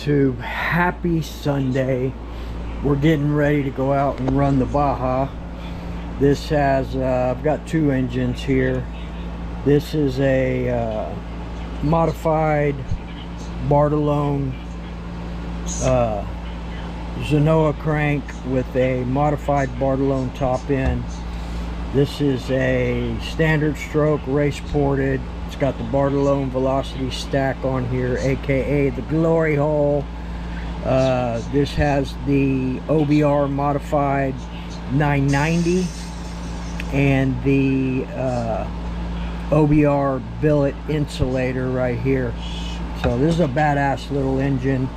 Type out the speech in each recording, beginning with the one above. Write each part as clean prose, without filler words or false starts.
YouTube? Happy Sunday. We're getting ready to go out and run the Baja. This has I've got two engines here. This is a modified Bartolone Zenoa crank with a modified Bartolone top end. This is a standard stroke race ported. It's got the Bartolone velocity stack on here, aka the glory hole. This has the OBR modified 990 and the OBR billet insulator right here. So this is a badass little engine,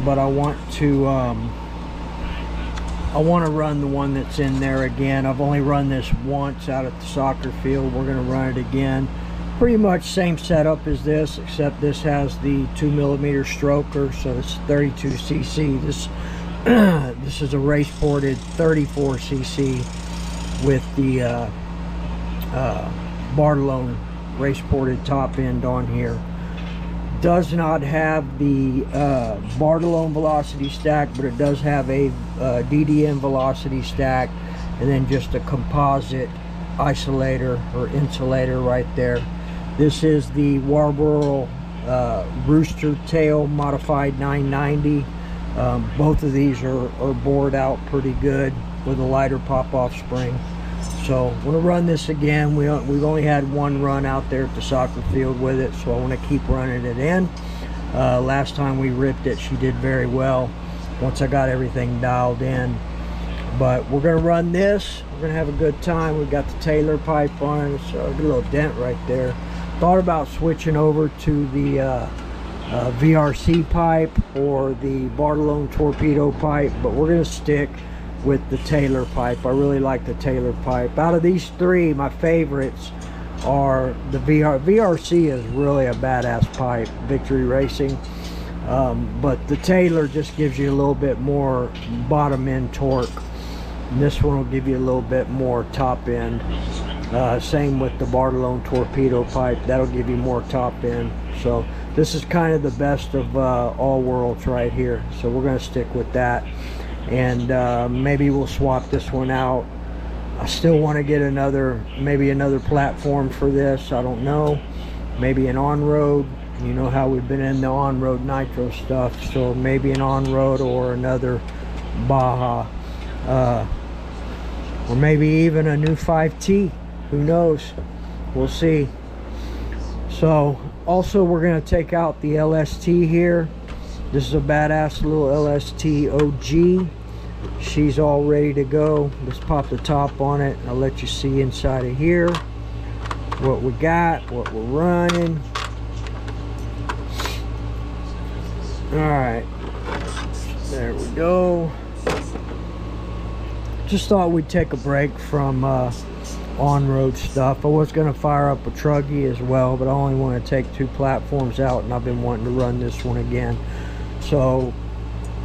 but I want to run the one that's in there again. I've only run this once out at the soccer field. We're going to run it again. Pretty much same setup as this, except this has the 2mm stroker, so it's 32cc. This is a race ported 34cc with the Bartolone race ported top end on here. Does not have the Bartolone velocity stack, but it does have a DDM velocity stack, and then just a composite isolator or insulator right there. This is the Warborough Rooster Tail modified 990. Both of these are bored out pretty good with a lighter pop-off spring. So I'm going to run this again. We've only had one run out there at the soccer field with it, so I want to keep running it in. Last time we ripped it, she did very well once I got everything dialed in. But we're going to run this. We're going to have a good time. We've got the Taylor pipe on it, so a little dent right there. Thought about switching over to the VRC pipe or the Bartolone torpedo pipe, but we're going to stick with the Taylor pipe. I really like the Taylor pipe. Out of these three, my favorites are the VRC is really a badass pipe, Victory Racing, but the Taylor just gives you a little bit more bottom end torque, and this one will give you a little bit more top end. Same with the Bartolone torpedo pipe, that'll give you more top end. So this is kind of the best of all worlds right here, so we're going to stick with that. And maybe we'll swap this one out. I still want to get maybe another platform for this. I don't know, maybe an on-road. You know how we've been in the on-road nitro stuff, so maybe an on-road or another Baja, or maybe even a new 5T. Who knows? We'll see. So also we're going to take out the LST here. This is a badass little LST OG. She's all ready to go. Let's pop the top on it. I'll let you see inside of here what we got, what we're running. Alright, there we go. Just thought we'd take a break from on-road stuff. I was going to fire up a truggy as well, but I only want to take two platforms out, and I've been wanting to run this one again. So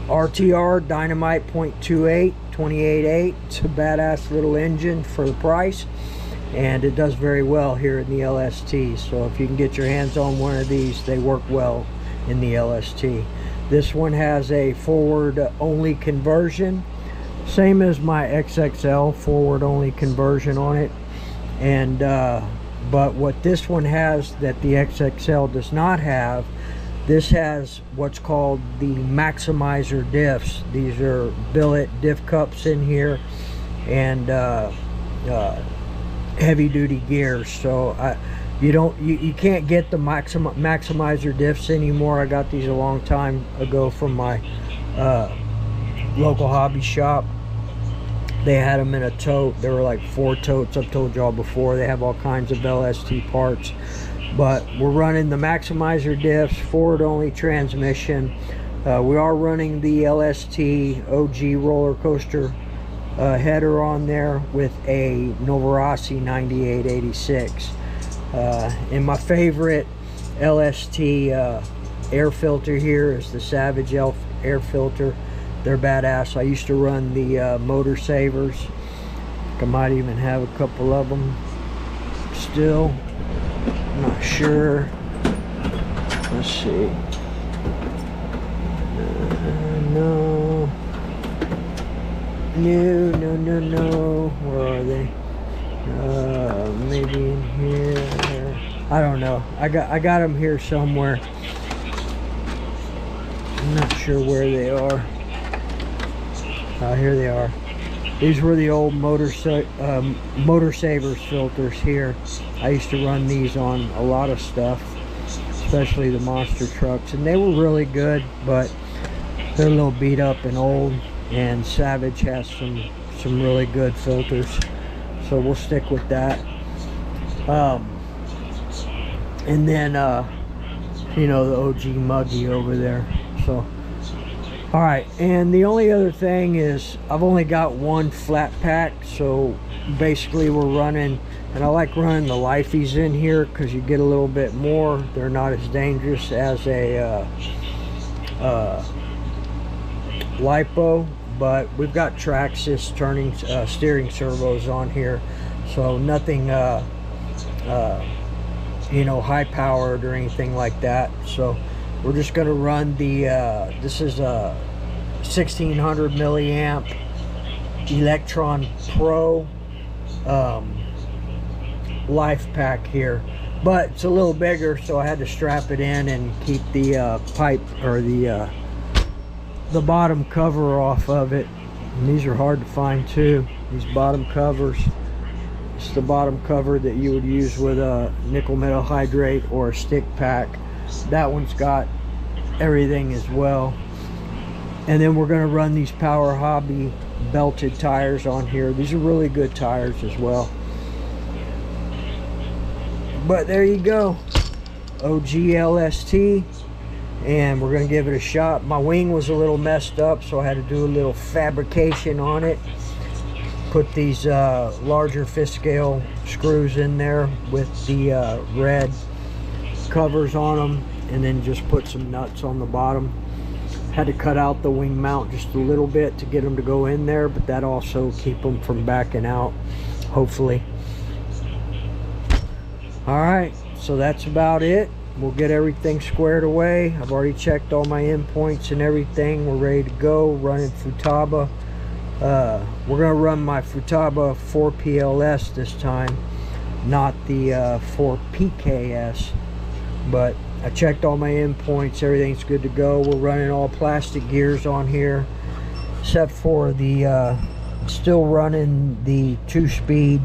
RTR Dynamite 0.28 28.8. It's a badass little engine for the price, and it does very well here in the LST. So if you can get your hands on one of these, they work well in the LST. This one has a forward only conversion, same as my XXL, forward only conversion on it. And but what this one has that the XXL does not have, this has what's called the maximizer diffs. These are billet diff cups in here, and heavy duty gears. So you can't get the maximizer diffs anymore. I got these a long time ago from my local hobby shop. They had them in a tote. There were like 4 totes. I've told y'all before. They have all kinds of LST parts. But we're running the maximizer diffs, forward only transmission. We are running the LST OG roller coaster header on there with a Novarossi 9886. And my favorite LST air filter here is the Savage air filter. They're badass. I used to run the Motor Savers. I might even have a couple of them still. I'm not sure. Let's see. No. No. Where are they? Maybe in here. I don't know. I got them here somewhere. I'm not sure where they are. Here they are. These were the old Motor Savers filters here. I used to run these on a lot of stuff, especially the monster trucks, and they were really good, but they're a little beat up and old, and Savage has some really good filters, so we'll stick with that. And then you know, the OG Muggy over there. So alright, and the only other thing is I've only got one flat pack, so basically we're running, and I like running the Lifeys in here because you get a little bit more. They're not as dangerous as a lipo, but we've got Traxxas turning steering servos on here, so nothing you know, high powered or anything like that. So we're just going to run the this is a 1600 milliamp Electron Pro life pack here, but it's a little bigger, so I had to strap it in and keep the pipe or the bottom cover off of it. And these are hard to find too, these bottom covers. It's the bottom cover that you would use with a nickel metal hydrate or a stick pack. That one's got everything as well. And then we're going to run these Power Hobby belted tires on here. These are really good tires as well. But there you go, OG LST, and we're going to give it a shot. My wing was a little messed up, so I had to do a little fabrication on it. Put these larger fifth scale screws in there with the red covers on them, and then just put some nuts on the bottom. Had to cut out the wing mount just a little bit to get them to go in there, but that also keep them from backing out, hopefully. Alright, so that's about it. We'll get everything squared away. I've already checked all my endpoints and everything. We're ready to go, running Futaba. We're going to run my Futaba 4PLS this time, not the 4PKS. But I checked all my endpoints, everything's good to go. We're running all plastic gears on here, except for the, still running the 2-speed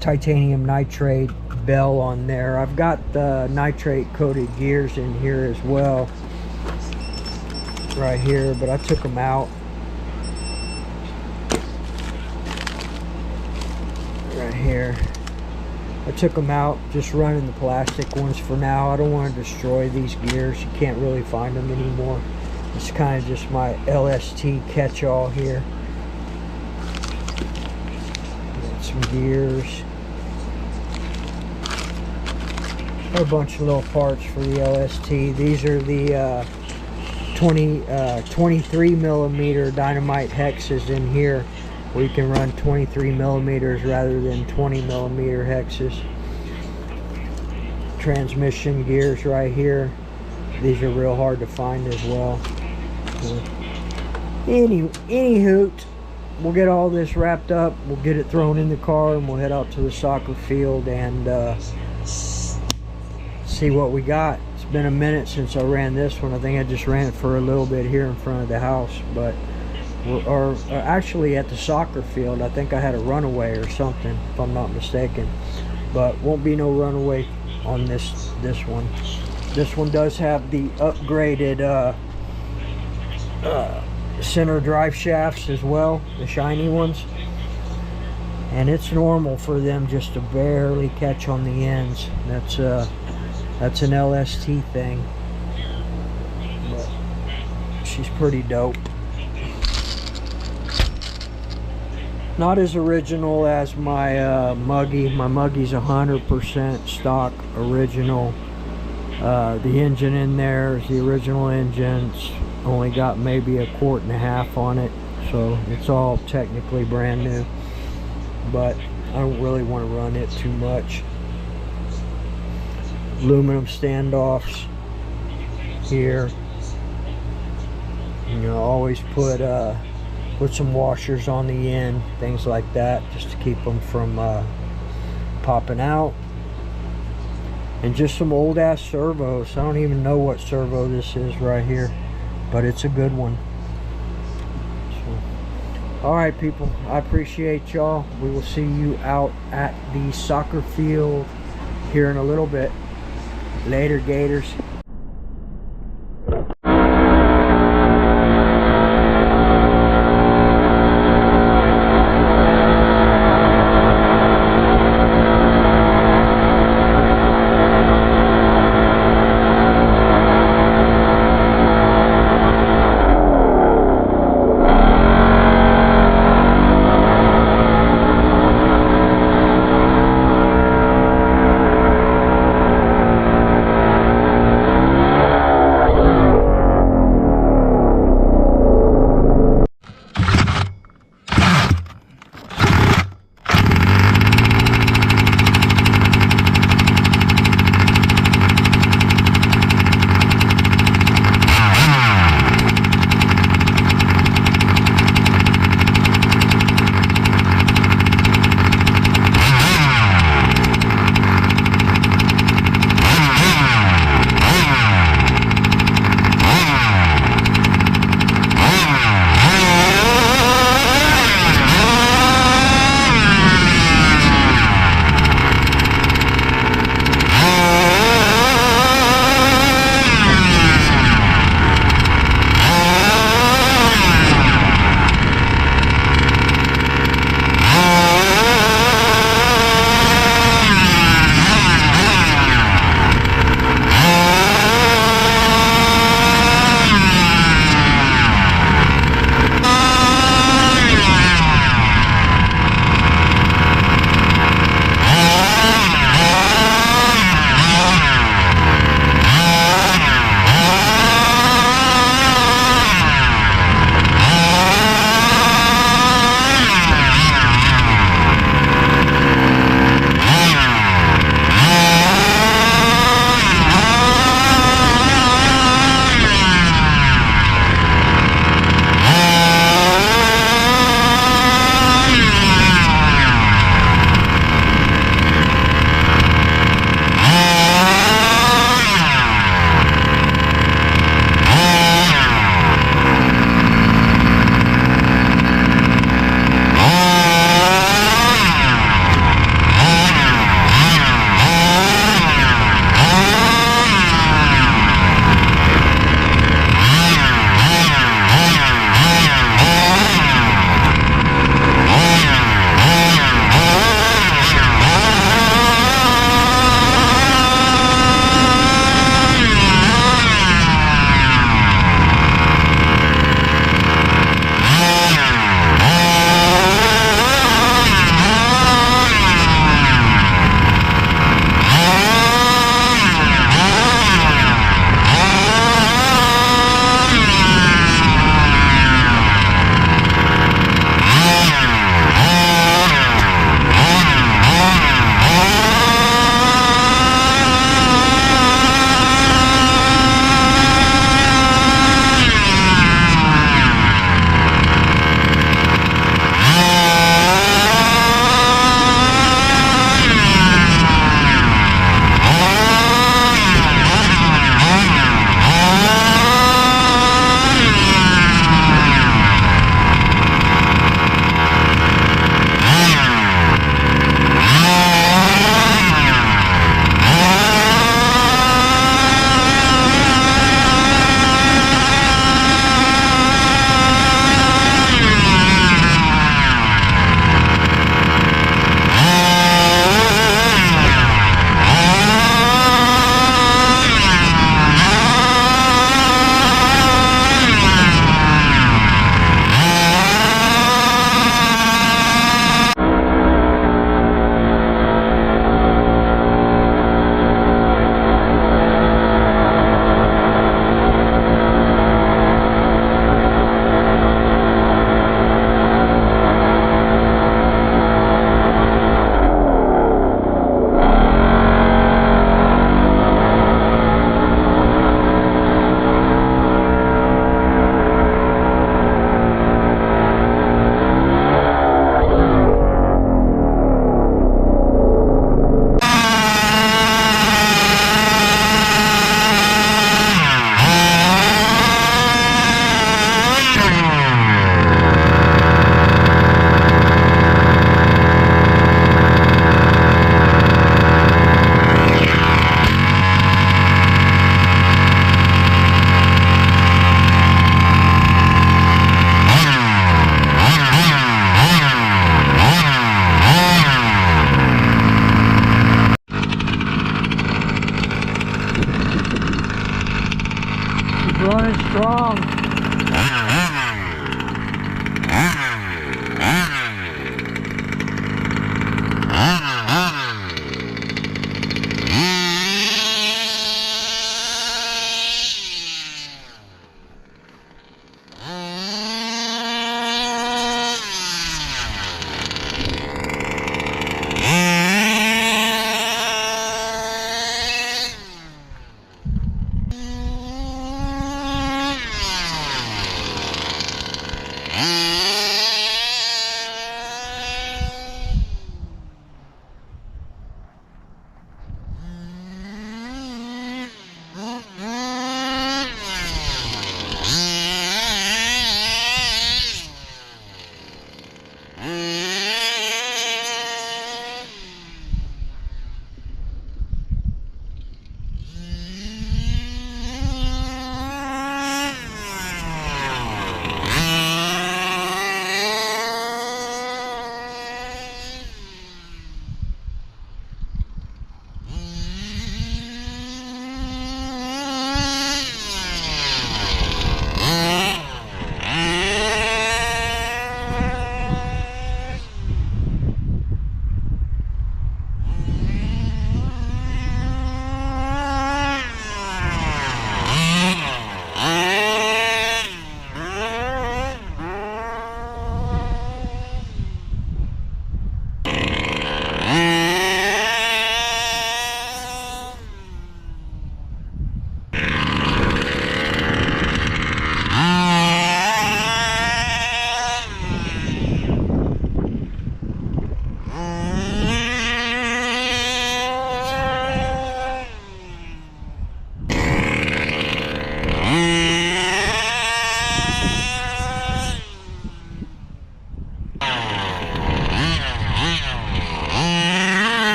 titanium nitrate bell on there. I've got the nitrate coated gears in here as well, right here, but I took them out. Right here, I took them out, just running the plastic ones for now. I don't want to destroy these gears. You can't really find them anymore. It's kind of just my LST catch-all here. Got some gears. A bunch of little parts for the LST. These are the 23 millimeter dynamite hexes in here, where you can run 23 millimeters rather than 20 millimeter hexes. Transmission gears right here. These are real hard to find as well. So, any hoot, we'll get all this wrapped up. We'll get it thrown in the car, and we'll head out to the soccer field and see what we got. It's been a minute since I ran this one. I think I just ran it for a little bit here in front of the house, but or actually at the soccer field. I think I had a runaway or something, if I'm not mistaken, but won't be no runaway on this one. This one does have the upgraded center drive shafts as well, the shiny ones, and it's normal for them just to barely catch on the ends. That's an LST thing, but she's pretty dope. Not as original as my Muggy. My Muggy's 100% stock original. The engine in there is the original engine. It's only got maybe 1.5 quarts on it, so it's all technically brand new, but I don't really want to run it too much. Aluminum standoffs here. You know, always put some washers on the end, things like that, just to keep them from popping out. And just some old ass servos. I don't even know what servo this is right here, but it's a good one. So, all right, people, I appreciate y'all. We will see you out at the soccer field here in a little bit. Later, Gators.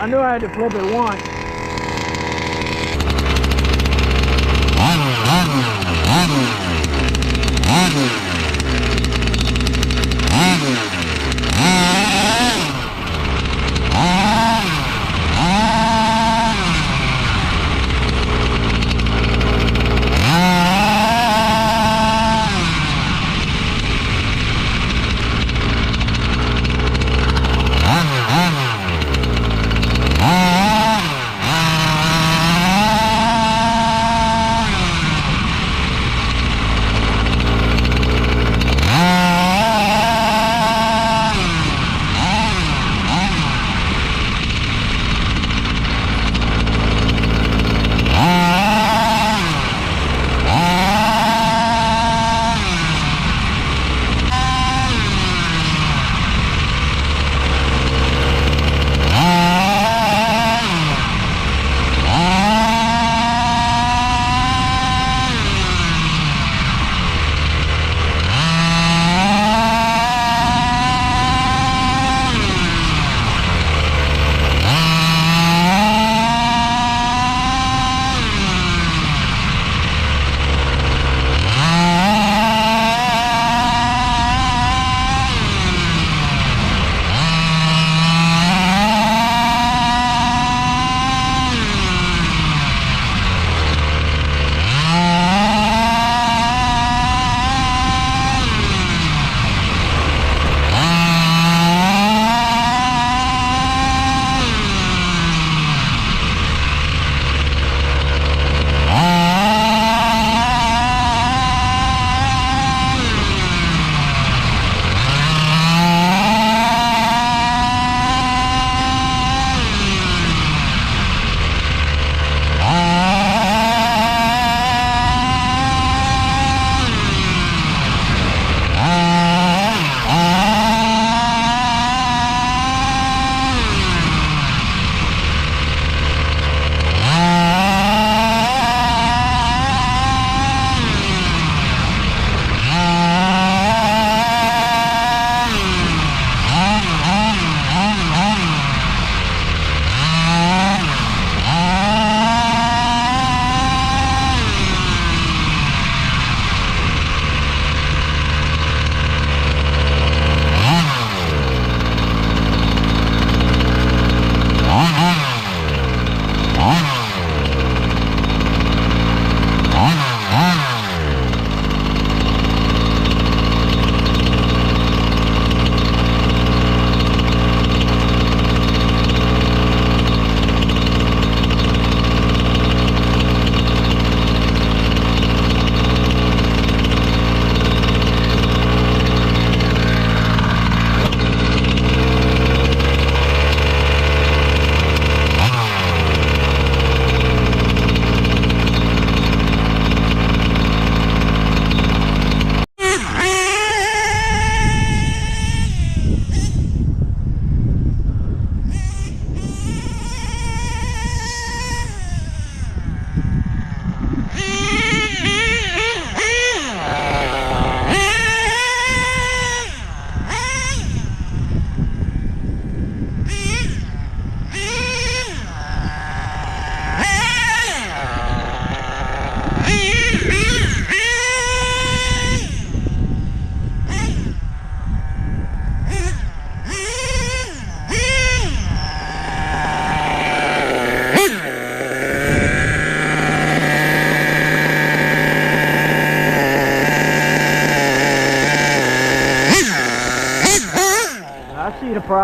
I knew I had to flip it once.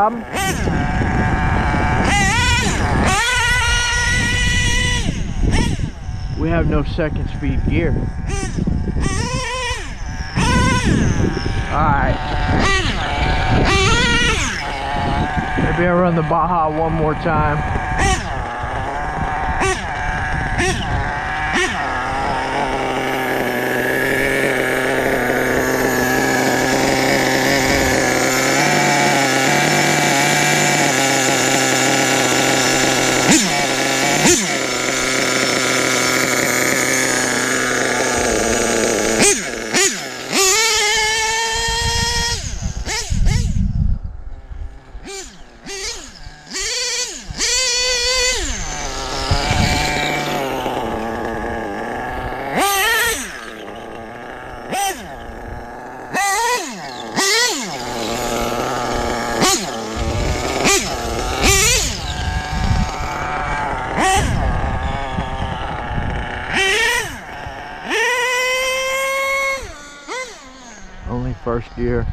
problem. We have no second speed gear. Alright. Maybe I'll run the Baja one more time. Only first gear.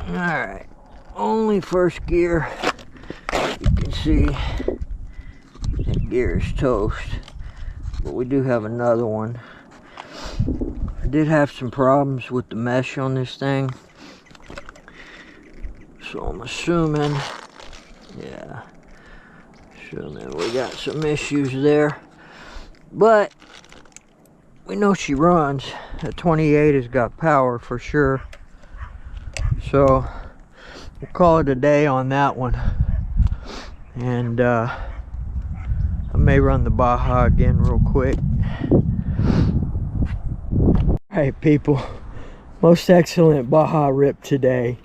Alright, only first gear. You can see that gear is toast, but we do have another one. I did have some problems with the mesh on this thing, so I'm assuming, yeah, we got some issues there, but we know she runs. The 28 has got power for sure, so we'll call it a day on that one. And I may run the Baja again real quick. Alright people, most excellent Baja rip today.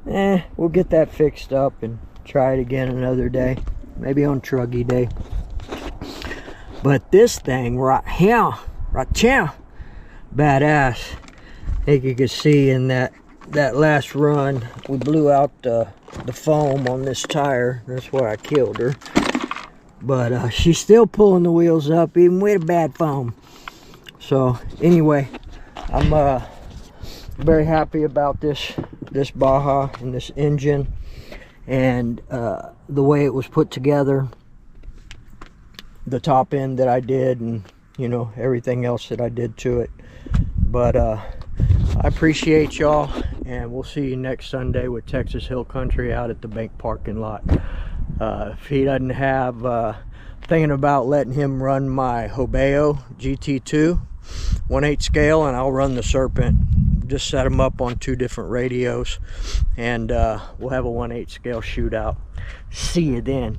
We'll get that fixed up and try it again another day, maybe on Truggy Day. But this thing right here, badass. I think you can see in that last run we blew out the foam on this tire. That's why I killed her, but she's still pulling the wheels up even with a bad foam. So anyway, I'm very happy about this Baja and this engine and the way it was put together, the top end that I did, and you know, everything else that I did to it. But I appreciate y'all, and we'll see you next Sunday with Texas Hill Country out at the bank parking lot. If he doesn't have, thinking about letting him run my Hobeo GT2 1/8 scale, and I'll run the Serpent. Just set them up on 2 different radios, and we'll have a 1/8 scale shootout. See you then.